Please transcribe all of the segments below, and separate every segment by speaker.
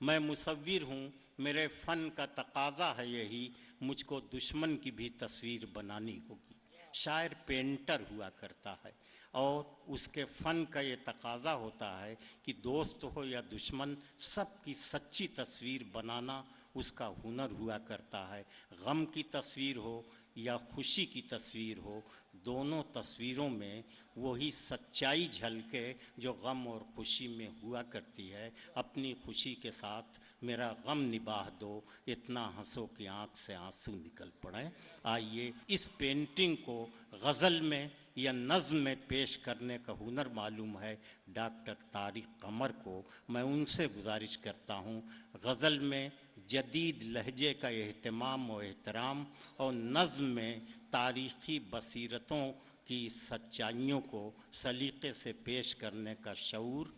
Speaker 1: मैं मुसव्विर हूँ, मेरे फ़न का तकाज़ा है यही, मुझको दुश्मन की भी तस्वीर बनानी होगी। शायर पेंटर हुआ करता है और उसके फ़न का ये तकाज़ा होता है कि दोस्त हो या दुश्मन, सबकी सच्ची तस्वीर बनाना उसका हुनर हुआ करता है। गम की तस्वीर हो या खुशी की तस्वीर हो, दोनों तस्वीरों में वही सच्चाई झलके जो गम और खुशी में हुआ करती है। अपनी खुशी के साथ मेरा गम निभाह दो, इतना हंसो कि आँख से आंसू निकल पड़े। आइए इस पेंटिंग को गज़ल में या नज़्म में पेश करने का हुनर मालूम है डॉक्टर तारिक कमर को। मैं उनसे गुजारिश करता हूँ गज़ल में जदीद लहजे का एहतमाम और एहतराम और नज़्म में तारीख़ी बसीरतों की सच्चाइयों को सलीक़े से पेश करने का शऊर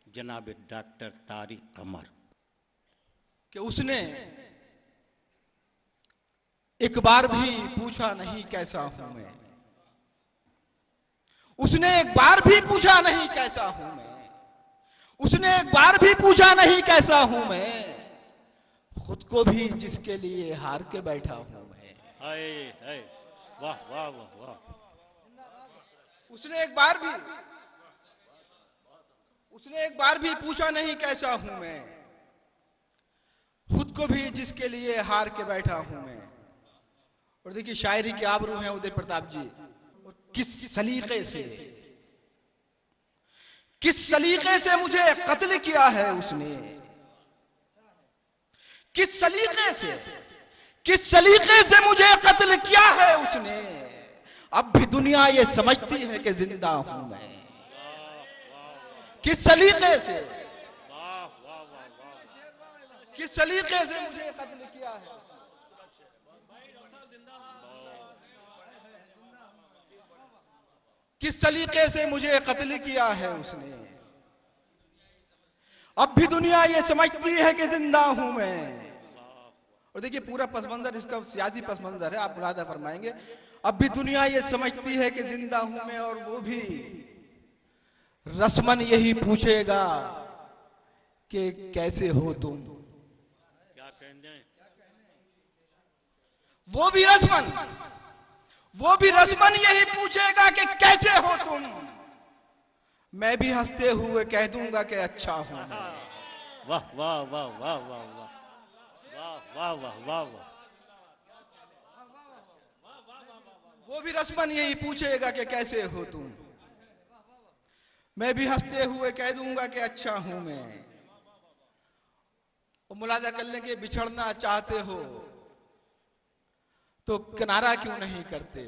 Speaker 1: जनाब डॉक्टर तारिक कमर।
Speaker 2: कि उसने एक बार भी पूछा नहीं कैसा हूं मैं, उसने एक बार भी पूछा नहीं कैसा हूं मैं, उसने एक बार भी पूछा नहीं कैसा हूं मैं, खुद को भी जिसके लिए हार के बैठा हूं मैं।
Speaker 1: हाय हाय, वाह वाह वाह वाह।
Speaker 2: उसने एक बार भी पूछा नहीं कैसा हूं मैं, खुद को भी जिसके लिए हार के बैठा हूं मैं। और देखिए शायरी के आबरू हैं उदय प्रताप जी, किस सलीके से मुझे कत्ल किया है उसने, किस सलीके से मुझे कत्ल किया है उसने। अब भी दुनिया ये समझती है कि जिंदा हूं मैं। किस सलीके से मुझे कत्ल किया है, किस सलीके से मुझे कत्ल किया है उसने। अब भी दुनिया ये समझती है कि जिंदा हूं मैं। और देखिए पूरा पस मंजर इसका सियासी पस मंजर है, आप मुलाहाजा फरमाएंगे। अब भी दुनिया ये समझती है कि जिंदा हूं मैं, और वो भी रस्मन यही पूछेगा कि कैसे हो तुम।
Speaker 1: क्या कहते हैं?
Speaker 2: वो भी रस्मन यही पूछेगा कि कैसे हो तुम। मैं भी हंसते हुए कह दूंगा कि अच्छा हूं मैं।
Speaker 1: वाह वाह वाह वाह वाह वाह वाह वाह वाह वाह।
Speaker 2: वो भी रस्मन यही पूछेगा कि कैसे हो तुम, मैं भी हंसते हुए कह दूंगा कि अच्छा हूं मैं। और मुलाजा कर लेंगे, बिछड़ना चाहते हो तो किनारा क्यों नहीं करते।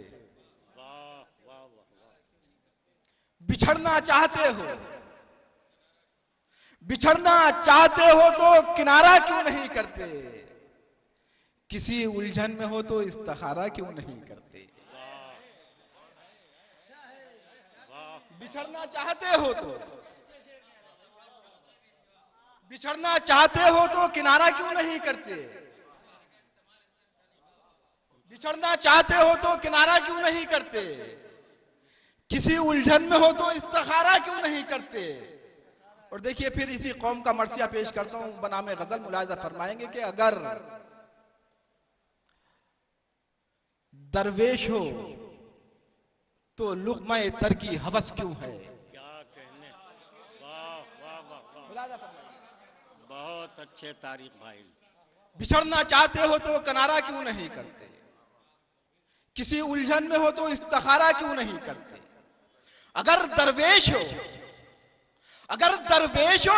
Speaker 2: बिछड़ना चाहते हो तो किनारा क्यों नहीं करते। किसी उलझन में हो तो इस्तिखारा क्यों नहीं करते। बिछड़ना चाहते हो तो किनारा क्यों नहीं करते। बिछड़ना चाहते हो तो किनारा क्यों नहीं करते। किसी उलझन में हो तो इस्तिखारा क्यों नहीं करते। और देखिए फिर इसी कौम का मर्सिया पेश करता हूं बनामे गजल। मुलाहिजा फरमाएंगे कि अगर दरवेश हो तो लुक़्मा तर की हवस क्यों है।
Speaker 1: क्या कहने, वाह वाह वाह वाह, बहुत अच्छे तारीख भाई।
Speaker 2: बिछड़ना चाहते हो तो किनारा क्यों नहीं करते। किसी उलझन में हो तो इस्तिखारा क्यों नहीं करते। अगर दरवेश हो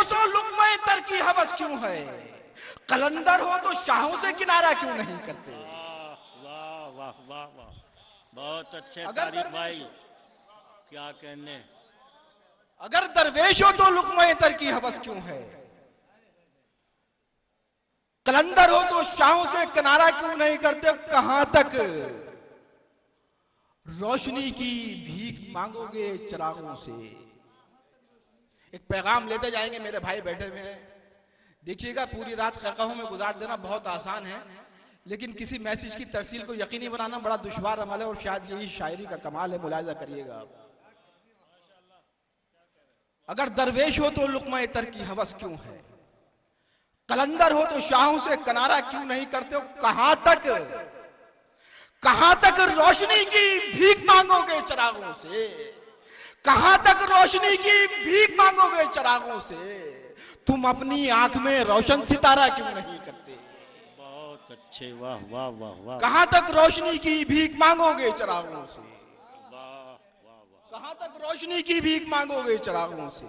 Speaker 2: तो लुक़्मा तर की हवस क्यों है। कलंदर हो तो शाहों से किनारा क्यों नहीं करते।
Speaker 1: वाह वाह वाह वाह, बहुत अच्छे तारीख भाई। क्या कहने।
Speaker 2: अगर दरवेश हो तो लुक़्मा तर की हवस क्यों है। कलंदर हो तो शाहों से किनारा क्यों नहीं करते। कहां तक रोशनी की भीख मांगोगे चिरागों से। एक पैगाम लेते जाएंगे, मेरे भाई बैठे हुए हैं। देखिएगा पूरी रात क़हक़हों में गुजार देना बहुत आसान है, लेकिन किसी मैसेज की तरसील को यकीनी बनाना बड़ा दुश्वार अमल है, और शायद यही शायरी का कमाल है। मुलाहिजा करिएगा, अगर दरवेश हो तो लुक़्मा तर की हवस क्यों है। कलंदर हो तो शाहों से किनारा क्यों नहीं करते हो? कहां तक रोशनी की भीख मांगोगे चिरागों से? कहां तक रोशनी की भीख मांगोगे चिरागों से? तुम अपनी आंख में रोशन सितारा क्यों नहीं करते?
Speaker 1: बहुत अच्छे, वाह वाह वाह वाह।
Speaker 2: कहां तक रोशनी की भीख मांगोगे चिरागों से?
Speaker 1: वाह वाह वाह।
Speaker 2: कहां तक रोशनी की भीख मांगोगे चिरागों से?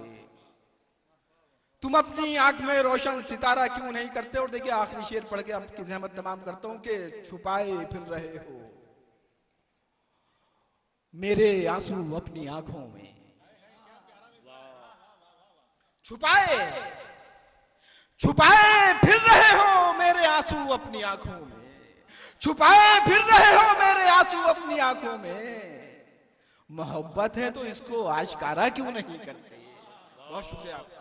Speaker 2: तुम अपनी आंख में रोशन सितारा क्यों नहीं करते? और देखिए आखिरी शेर पढ़ के आपकी ज़हमत तमाम करता हूं कि छुपाए फिर रहे हो मेरे आंसू अपनी आंखों में, छुपाए फिर रहे हो मेरे आंसू अपनी आंखों में, छुपाए फिर रहे हो मेरे आंसू अपनी आंखों में। मोहब्बत है तो इसको आश्कारा क्यों नहीं करते? बहुत शुक्रिया आपका।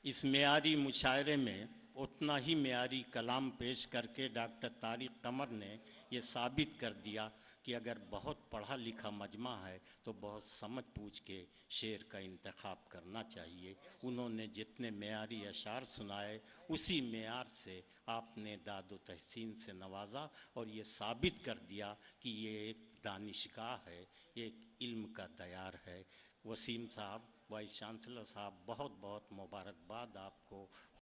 Speaker 1: इस मेयारी मुशायरे में उतना ही मेयारी कलाम पेश करके डॉक्टर तारिक कमर ने ये साबित कर दिया कि अगर बहुत पढ़ा लिखा मजमा है तो बहुत समझ पूछ के शेर का इंतखाब करना चाहिए। उन्होंने जितने मेयारी अशार सुनाए उसी मेयार से आपने दादो तहसीन से नवाजा और ये साबित कर दिया कि ये एक दानिशगाह है, एक इल्म का दयार है। वसीम साहब, वाइस चांसलर साहब, बहुत बहुत मुबारकबाद आपको।